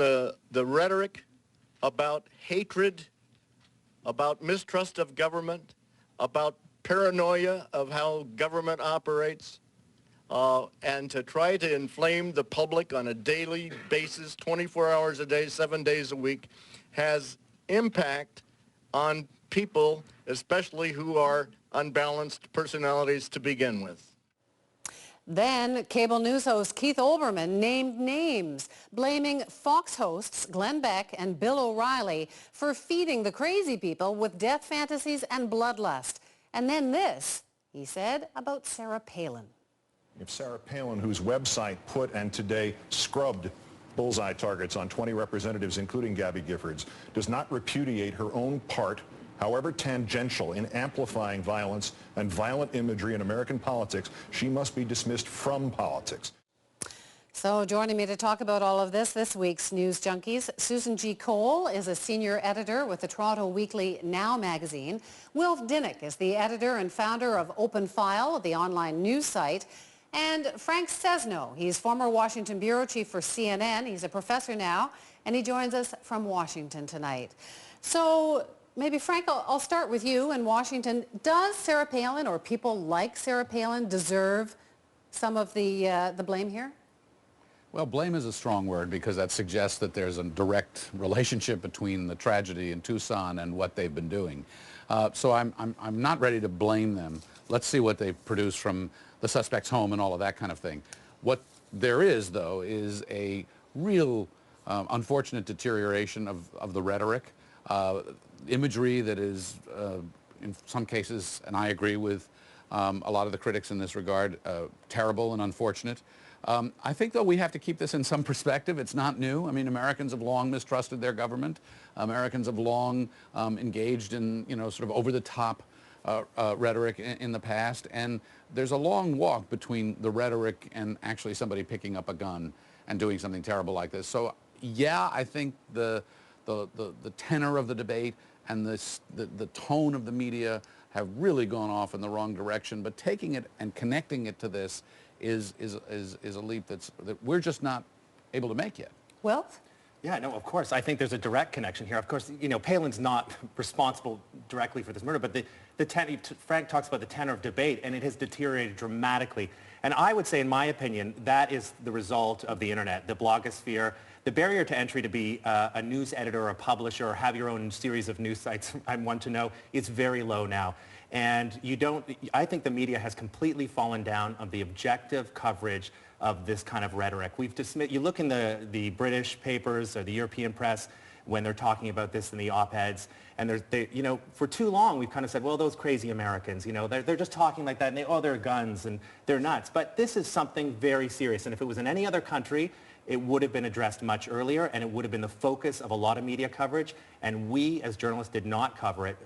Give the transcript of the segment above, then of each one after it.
The rhetoric about hatred, about mistrust of government, about paranoia of how government operates, and to try to inflame the public on a daily basis, 24 hours a day, 7 days a week, has impact on people, especially who are unbalanced personalities to begin with. Then cable news host Keith Olbermann named names, blaming Fox hosts Glenn Beck and Bill O'Reilly for feeding the crazy people with death fantasies and bloodlust. And then this, he said about Sarah Palin. If Sarah Palin, whose website put and today scrubbed bullseye targets on 20 representatives, including Gabby Giffords, does not repudiate her own part, however tangential, in amplifying violence and violent imagery in American politics, she must be dismissed from politics. So joining me to talk about all of this week's News Junkies, Susan G. Cole is a senior editor with the Toronto Weekly Now magazine. Wilf Dinnick is the editor and founder of OpenFile, the online news site. And Frank Sesno, he's former Washington bureau chief for CNN. He's a professor now, and he joins us from Washington tonight. So maybe, Frank, I'll start with you in Washington. Does Sarah Palin or people like Sarah Palin deserve some of the blame here? Well, blame is a strong word because that suggests that there's a direct relationship between the tragedy in Tucson and what they've been doing. So I'm not ready to blame them. Let's see what they produce from the suspect's home and all of that kind of thing. What there is, though, is a real unfortunate deterioration of the rhetoric, imagery that is, in some cases, and I agree with a lot of the critics in this regard, terrible and unfortunate. I think, though, we have to keep this in some perspective. It's not new. I mean, Americans have long mistrusted their government. Americans have long engaged in, sort of over-the-top rhetoric in the past. And there's a long walk between the rhetoric and actually somebody picking up a gun and doing something terrible like this. So, yeah, I think the tenor of the debate and the tone of the media have really gone off in the wrong direction. But taking it and connecting it to this is a leap that we're just not able to make yet. Well? Yeah, no, of course. I think there's a direct connection here. Of course, Palin's not responsible directly for this murder, but Frank talks about the tenor of debate, and it has deteriorated dramatically. And I would say, in my opinion, that is the result of the internet, the blogosphere. The barrier to entry to be a news editor or a publisher or have your own series of news sites, I want to know, is very low now. And I think the media has completely fallen down on the objective coverage of this kind of rhetoric. You look in the British papers or the European press when they're talking about this in the op-eds, and for too long we've kind of said, well, those crazy Americans, they're just talking like that, and they're guns and they're nuts. But this is something very serious, and if it was in any other country, it would have been addressed much earlier, and it would have been the focus of a lot of media coverage, and we as journalists did not cover it,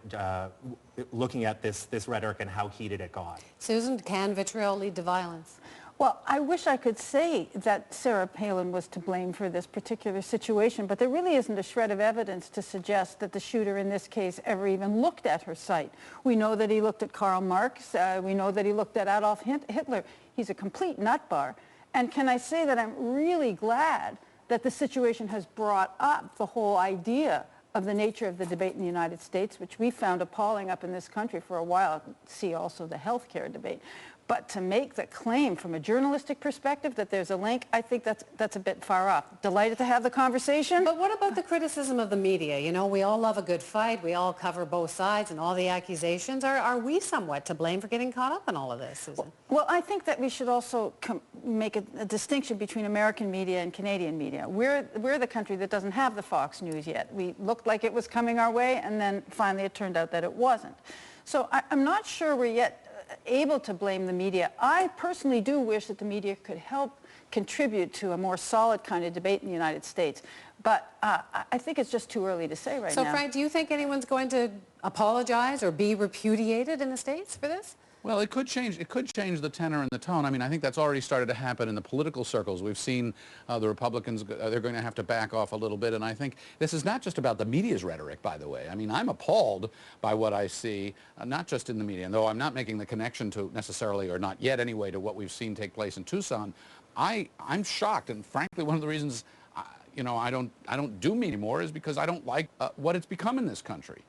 looking at this rhetoric and how heated it got. Susan, can vitriol lead to violence? Well, I wish I could say that Sarah Palin was to blame for this particular situation, but there really isn't a shred of evidence to suggest that the shooter in this case ever even looked at her site. We know that he looked at Karl Marx. We know that he looked at Adolf Hitler. He's a complete nutbar. And can I say that I'm really glad that the situation has brought up the whole idea of the nature of the debate in the United States, which we found appalling up in this country for a while. See also the healthcare debate. But to make the claim from a journalistic perspective that there's a link, I think that's a bit far off. Delighted to have the conversation. But what about the criticism of the media? We all love a good fight. We all cover both sides and all the accusations. Are we somewhat to blame for getting caught up in all of this, Susan? Well, I think that we should also make a distinction between American media and Canadian media. We're the country that doesn't have the Fox News yet. We looked like it was coming our way, and then finally it turned out that it wasn't. So I'm not sure we're yet able to blame the media. I personally do wish that the media could help contribute to a more solid kind of debate in the United States. But I think it's just too early to say right now. So, Frank, do you think anyone's going to apologize or be repudiated in the States for this? Well, it could change the tenor and the tone. I mean, I think that's already started to happen in the political circles. We've seen the Republicans, they're going to have to back off a little bit. And I think this is not just about the media's rhetoric, by the way. I mean, I'm appalled by what I see, not just in the media, and though I'm not making the connection to necessarily, or not yet anyway, to what we've seen take place in Tucson. I'm shocked, and frankly, one of the reasons I don't do media anymore is because I don't like what it's become in this country.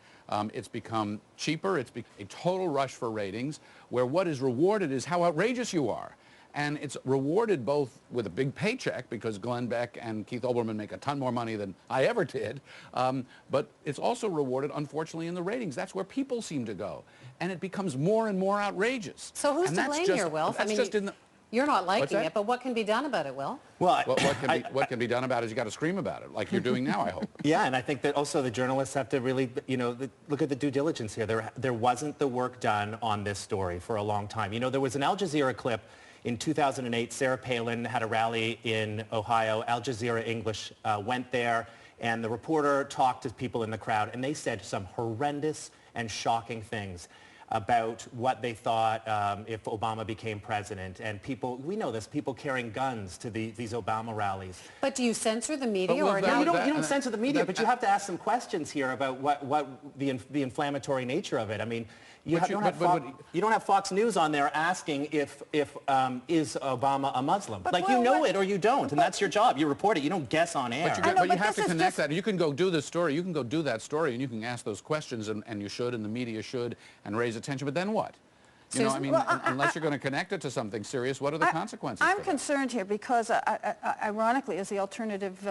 It's become cheaper. It's a total rush for ratings, where what is rewarded is how outrageous you are. And it's rewarded both with a big paycheck, because Glenn Beck and Keith Olbermann make a ton more money than I ever did, but it's also rewarded, unfortunately, in the ratings. That's where people seem to go. And it becomes more and more outrageous. So who's to blame here, Wilf? I mean, you're not liking it, but what can be done about it, Will? Well, what can be done about it is you got to scream about it, like you're doing now, I hope. Yeah, and I think that also the journalists have to really, look at the due diligence here. There wasn't the work done on this story for a long time. There was an Al Jazeera clip in 2008. Sarah Palin had a rally in Ohio. Al Jazeera English went there, and the reporter talked to people in the crowd, and they said some horrendous and shocking things about what they thought if Obama became president. And people, we know this, people carrying guns to these Obama rallies. But do you censor the media or no? not? You don't censor the media, but you have to ask some questions here about what the inflammatory nature of it. I mean, you don't have Fox News on there asking if is Obama a Muslim. Like, you know it or you don't, and that's your job. You report it. You don't guess on air. But you have to connect that. You can go do this story. You can go do that story, and you can ask those questions, and you should, and the media should, and raise attention. But then what? I mean, unless you're going to connect it to something serious, what are the consequences? I'm concerned here because, ironically, as the alternative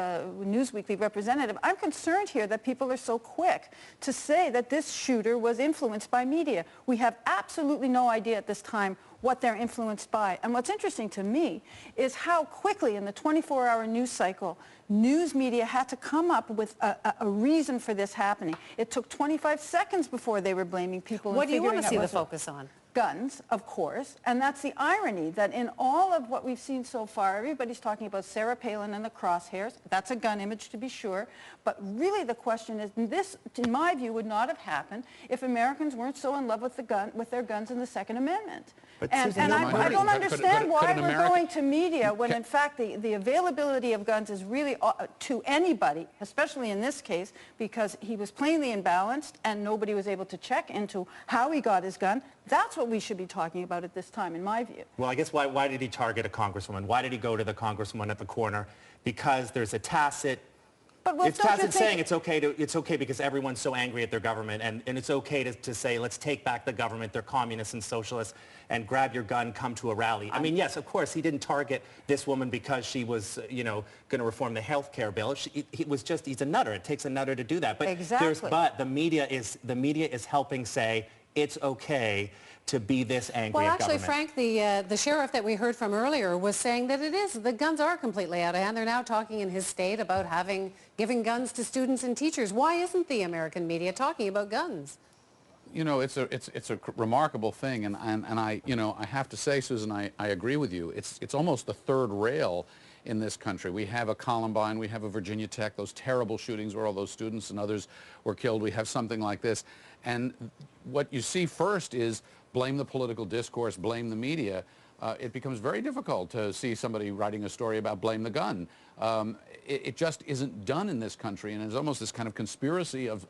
News Weekly representative, I'm concerned here that people are so quick to say that this shooter was influenced by media. We have absolutely no idea at this time what they're influenced by. And what's interesting to me is how quickly in the 24-hour news cycle, news media had to come up with a reason for this happening. It took 25 seconds before they were blaming people. What do you want to see the focus on? Guns, of course, and that's the irony that in all of what we've seen so far, everybody's talking about Sarah Palin and the crosshairs. That's a gun image, to be sure, but really the question is, this, in my view, would not have happened if Americans weren't so in love with their guns in the Second Amendment. And I don't understand why we're going to media when, in fact, the availability of guns is really to anybody, especially in this case, because he was plainly imbalanced and nobody was able to check into how he got his gun. That's what we should be talking about at this time, in my view. Well, I guess why did he target a congresswoman? Why did he go to the congresswoman at the corner? Because there's a tacit... It's tacit saying it's okay because everyone's so angry at their government, and it's okay to say, let's take back the government, they're communists and socialists, and grab your gun, come to a rally. I mean, yes, of course, he didn't target this woman because she was, going to reform the health care bill. He's a nutter. It takes a nutter to do that. But exactly. But the media is helping say it's okay to be this angry at government. Well, actually, Frank, the sheriff that we heard from earlier was saying that the guns are completely out of hand. They're now talking in his state about giving guns to students and teachers. Why isn't the American media talking about guns? It's a remarkable thing, and I have to say, Susan, I agree with you. It's almost the third rail in this country. We have a Columbine, we have a Virginia Tech, those terrible shootings where all those students and others were killed. We have something like this. And what you see first is blame the political discourse, blame the media. It becomes very difficult to see somebody writing a story about blame the gun. It just isn't done in this country, and it's almost this kind of conspiracy of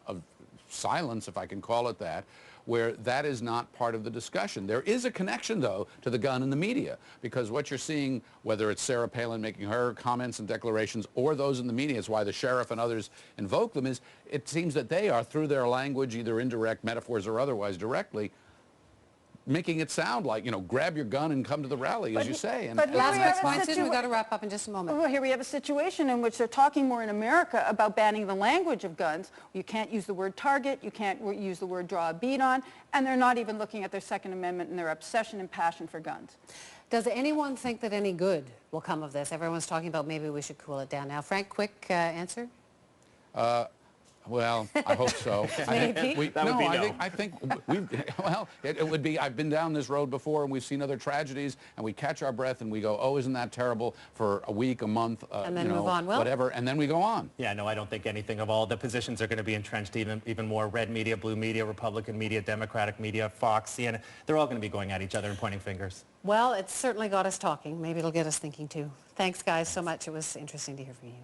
silence, if I can call it that, where that is not part of the discussion. There is a connection, though, to the gun and the media, because what you're seeing, whether it's Sarah Palin making her comments and declarations or those in the media, is why the sheriff and others invoke them, is it seems that they are, through their language, either indirect metaphors or otherwise directly, making it sound like, grab your gun and come to the rally, as you say. But last point, Susan, we've got to wrap up in just a moment. Well, here we have a situation in which they're talking more in America about banning the language of guns. You can't use the word target, you can't use the word draw a bead on, and they're not even looking at their Second Amendment and their obsession and passion for guns. Does anyone think that any good will come of this? Everyone's talking about maybe we should cool it down now. Frank, quick answer? Well, I hope so. Maybe. I think it would be, I've been down this road before and we've seen other tragedies and we catch our breath and we go, oh, isn't that terrible, for a week, a month, and then move on. Well, whatever, and then we go on. Yeah, no, I don't think anything of all. The positions are going to be entrenched even more. Red media, blue media, Republican media, Democratic media, Fox, CNN, they're all going to be going at each other and pointing fingers. Well, it's certainly got us talking. Maybe it'll get us thinking too. Thanks, guys, so much. It was interesting to hear from you.